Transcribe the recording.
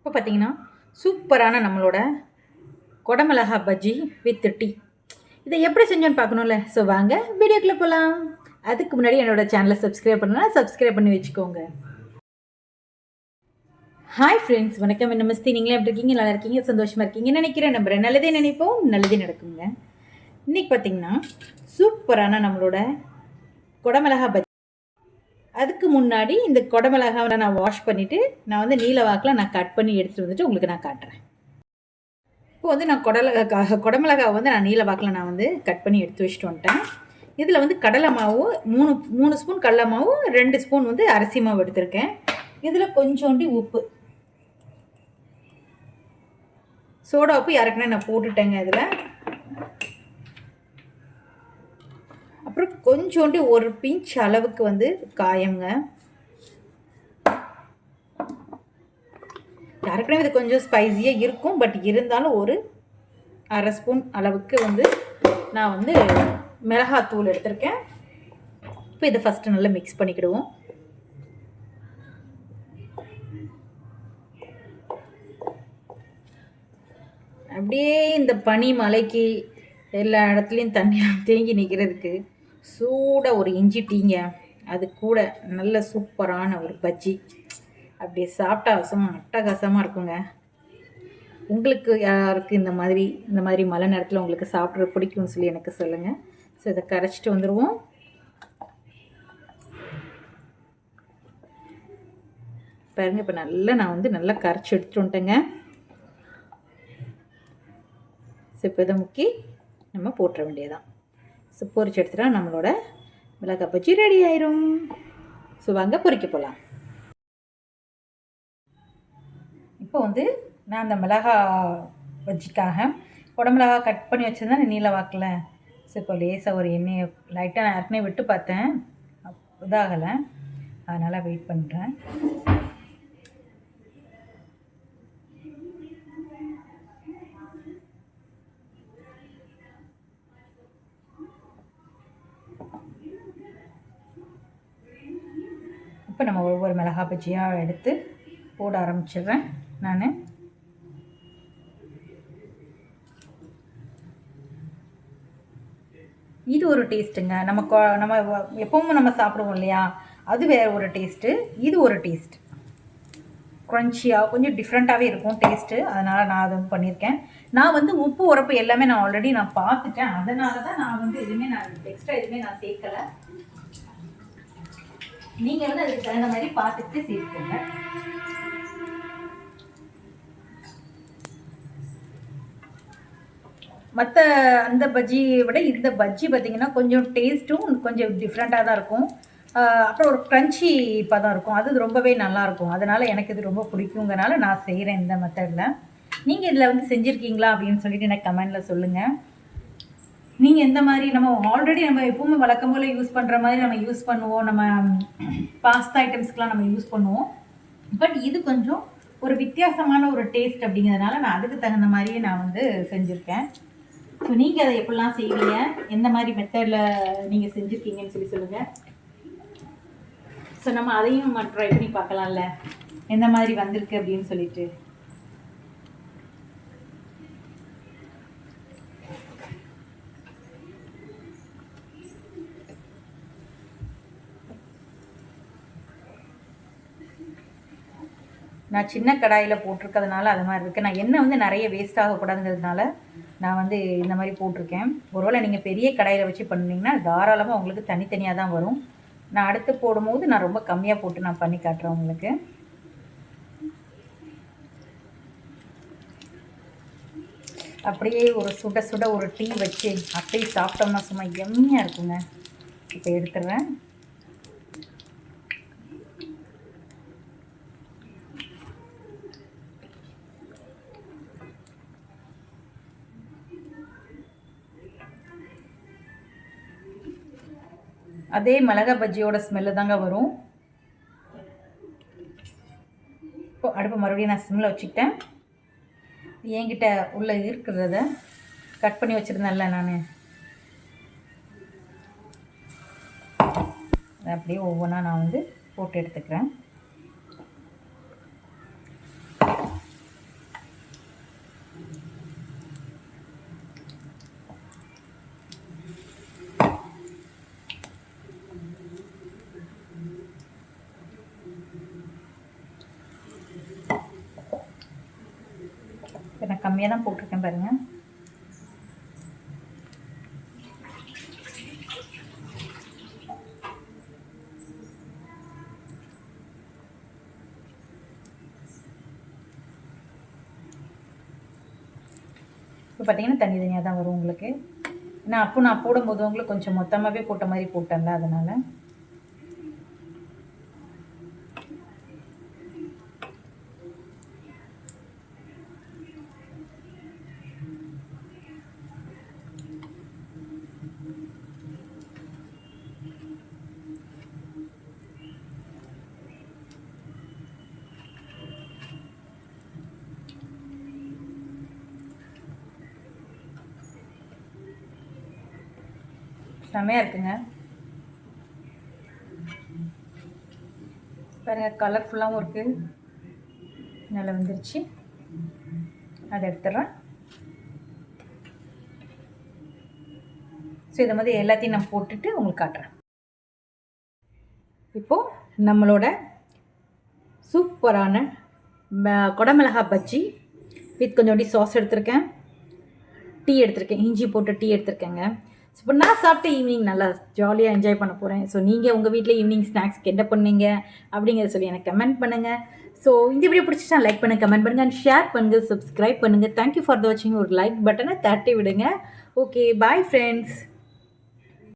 இப்போ பார்த்தீங்கன்னா சூப்பரான நம்மளோட குடமிளகா பஜ்ஜி வித் டீ. இதை எப்படி செஞ்சோன்னு பார்க்கணும்ல. ஸோ வாங்க வீடியோக்குள்ளே போகலாம். அதுக்கு முன்னாடி என்னோட சேனலை சப்ஸ்கிரைப் பண்ணலாம், சப்ஸ்கிரைப் பண்ணி வச்சுக்கோங்க. ஹாய் ஃப்ரெண்ட்ஸ், வணக்கம், நமஸ்தே. நீங்களே எப்படி இருக்கீங்க? நல்லா இருக்கீங்க, சந்தோஷமாக இருக்கீங்கன்னு நினைக்கிறேன். நம்புறேன் நல்லதே நினைப்போம், நல்லதே நடக்குங்க. இன்றைக்கி பார்த்தீங்கன்னா சூப்பரான நம்மளோட குடமிளகா பஜ்ஜி. அதுக்கு முன்னாடி இந்த குடமிளகாவை நான் வாஷ் பண்ணிவிட்டு நான் வந்து நீல வாக்கில் நான் கட் பண்ணி எடுத்துகிட்டு வந்துட்டு உங்களுக்கு நான் காட்டுறேன். இப்போ வந்து நான் குடமிளகாவை வந்து நான் நீல வாக்கில் நான் வந்து கட் பண்ணி எடுத்து வச்சுட்டு வந்துட்டேன். இதில் வந்து கடலை மாவு மூணு ஸ்பூன் கடலை மாவு, 2 ஸ்பூன் வந்து அரிசி மாவு எடுத்திருக்கேன். இதில் கொஞ்சோண்டி உப்பு, சோடா உப்பு யாருக்குன்னா நான் போட்டுட்டேங்க. இதில் அப்புறம் கொஞ்சோண்டி ஒரு பிஞ்ச் அளவுக்கு வந்து காயங்க. யாருக்குன்னா இது கொஞ்சம் ஸ்பைஸியாக இருக்கும், பட் இருந்தாலும் ஒரு அரை ஸ்பூன் அளவுக்கு வந்து நான் வந்து மிளகாத்தூள் எடுத்திருக்கேன். இப்போ இதை ஃபஸ்ட்டு நல்லா மிக்ஸ் பண்ணிக்கிடுவோம். அப்படியே இந்த பனி மலைக்கு எல்லா இடத்துலையும் தண்ணி தேங்கி நிற்கிறதுக்கு சூடாக ஒரு இஞ்சி டீங்க, அது கூட நல்ல சூப்பரான ஒரு பஜ்ஜி அப்படியே சாப்பிட்டா அட்டகாசமாக இருக்குங்க. உங்களுக்கு யாருக்கு இந்த மாதிரி மழை நேரத்தில் உங்களுக்கு சாப்பிட்ற பிடிக்கும்னு சொல்லி எனக்கு சொல்லுங்கள். ஸோ இதை கரைச்சிட்டு வந்துடுவோம். பாருங்கள், இப்போ நான் வந்து நல்லா கரைச்சி எடுத்துட்டு வந்துட்டேங்க. ஸோ இப்போ இதை முக்கி நம்ம போட்டுற வேண்டியதான். ஸோ பொரிச்சு எடுத்துட்டா நம்மளோட மிளகாய் பஜ்ஜி ரெடி ஆயிரும். ஸோ வாங்க பொரிக்க போகலாம். இப்போ வந்து நான் அந்த மிளகா பஜ்ஜிக்காக குடமிளகா கட் பண்ணி வச்சுருந்தேன் நீல வாக்கில். ஸோ இப்போ லேசாக ஒரு எண்ணெயை லைட்டாக நான் ஏற்கனவே விட்டு பார்த்தேன், இதாகலை, அதனால் வெயிட் பண்ணுறேன். இப்போ நம்ம ஒவ்வொரு மிளகா பஜ்ஜியாக எடுத்து போட ஆரம்பிச்சிடுறேன் நான். இது ஒரு டேஸ்ட்டுங்க. நம்ம எப்பவும் நம்ம சாப்பிடுவோம் இல்லையா, அது வேறு ஒரு டேஸ்ட்டு, இது ஒரு டேஸ்ட். க்ரன்ச்சியாக கொஞ்சம் டிஃப்ரெண்ட்டாகவே இருக்கும் டேஸ்ட்டு. அதனால் நான் அது பண்ணியிருக்கேன். நான் வந்து உப்பு உரப்பு எல்லாமே நான் ஆல்ரெடி நான் பார்த்துட்டேன். அதனால தான் நான் வந்து எக்ஸ்ட்ரா எதுவுமே நான் சேர்க்கலை. நீங்கள் வந்து அதுக்கு தகுந்த மாதிரி பார்த்துட்டு சேர்த்துக்கோங்க. மற்ற அந்த பஜ்ஜியை விட இந்த பஜ்ஜி பார்த்திங்கன்னா கொஞ்சம் டேஸ்ட்டும் கொஞ்சம் டிஃப்ரெண்ட்டாக தான் இருக்கும். அப்புறம் ஒரு க்ரன்ச்சி பதம் இருக்கும், அது ரொம்பவே நல்லாயிருக்கும். அதனால் எனக்கு இது ரொம்ப பிடிக்குங்கிறனால நான் செய்கிறேன் இந்த மெத்தடில். நீங்கள் இதில் வந்து செஞ்சுருக்கீங்களா அப்படின்னு சொல்லிட்டு எனக்கு கமெண்டில் சொல்லுங்கள். நீங்கள் எந்த மாதிரி நம்ம ஆல்ரெடி நம்ம எப்பவுமே வழக்கம் போல் யூஸ் பண்ணுற மாதிரி நம்ம யூஸ் பண்ணுவோம், நம்ம பாஸ்தா ஐட்டம்ஸ்க்கெலாம் நம்ம யூஸ் பண்ணுவோம். பட் இது கொஞ்சம் ஒரு வித்தியாசமான ஒரு டேஸ்ட் அப்படிங்கிறதுனால நான் அதுக்கு தகுந்த மாதிரியே நான் வந்து செஞ்சுருக்கேன். ஸோ நீங்கள் அதை எப்படிலாம் செய்வீங்க, எந்த மாதிரி மெத்தடில் நீங்கள் செஞ்சுருக்கீங்கன்னு சொல்லி சொல்லுங்கள். ஸோ நம்ம அதையும் நம்ம ட்ரை பண்ணி பார்க்கலாம்ல, எந்த மாதிரி வந்திருக்கு அப்படின்னு சொல்லிட்டு. நான் சின்ன கடாயில் போட்டிருக்கிறதுனால அது மாதிரி இருக்குது. நான் எண்ணெய் வந்து நிறைய வேஸ்ட் ஆகக்கூடாதுங்கிறதுனால நான் வந்து இந்த மாதிரி போட்டிருக்கேன். ஒருவேளை நீங்கள் பெரிய கடாயில் வச்சு பண்ணிங்கன்னா தாராளமாக உங்களுக்கு தனித்தனியாக தான் வரும். நான் அடுத்து போடும்போது நான் ரொம்ப கம்மியாக போட்டு நான் பண்ணி காட்டுறேன் உங்களுக்கு. அப்படியே ஒரு சுட சுட ஒரு டீ வச்சு அப்படியே சாப்பிட்டோம்னா சும்மா எம்மையாக இருக்குங்க. இப்போ எடுத்துடுறேன். அதே மிளகா பஜ்ஜியோட ஸ்மெல்லு தாங்க வரும். இப்போ அடுப்பு மறுபடியும் நான் சிம்மில் வச்சுக்கிட்டேன். என்கிட்ட உள்ள இருக்கிறத கட் பண்ணி வச்சுருந்தேன்ல நான், அப்படியே ஒவ்வொன்றா நான் வந்து போட்டு எடுத்துக்கிறேன். நான் கம்மியாக தான் போட்டிருக்கேன் பாருங்கள். இப்போ பார்த்தீங்கன்னா தனியாக தான் வரும் உங்களுக்கு. நான் போடும்போது உங்களுக்கு கொஞ்சம் மொத்தமாகவே போட்ட மாதிரி போட்டேன்ல, அதனால். செமையாக இருக்குங்க பாருங்கள். கலர்ஃபுல்லாகவும் இருக்குது. நல்லா வந்துருச்சு. அதை எடுத்துடுறேன். ஸோ இதை மாதிரி எல்லாத்தையும் நான் போட்டுட்டு உங்களுக்கு காட்டுறேன். இப்போது நம்மளோட சூப்பரான குடமிளகா பஜ்ஜி வித் கொஞ்சோண்டி சாஸ் எடுத்திருக்கேன், டீ எடுத்திருக்கேன், இஞ்சி போட்டு டீ எடுத்திருக்கேங்க. ஸோ இப்போ நான் சாப்பிட்டு ஈவினிங் நல்லா ஜாலியாக என்ஜாய் பண்ண போகிறேன். ஸோ நீங்கள் உங்கள் வீட்டில் ஈவினிங் ஸ்நாக்ஸ்க்கு என்ன பண்ணீங்க அப்படிங்கிறத சொல்லி எனக்கு கமெண்ட் பண்ணுங்கள். ஸோ இந்த வீடியோ பிடிச்சிட்டா லைக் பண்ணுங்கள், கமெண்ட் பண்ணுங்கள், அண்ட் ஷேர் பண்ணுங்கள், சப்ஸ்கிரைப் பண்ணுங்கள். தேங்க்யூ ஃபார் த வாட்சிங். ஒரு லைக் பட்டனை தட்டி விடுங்க. Okay, bye friends.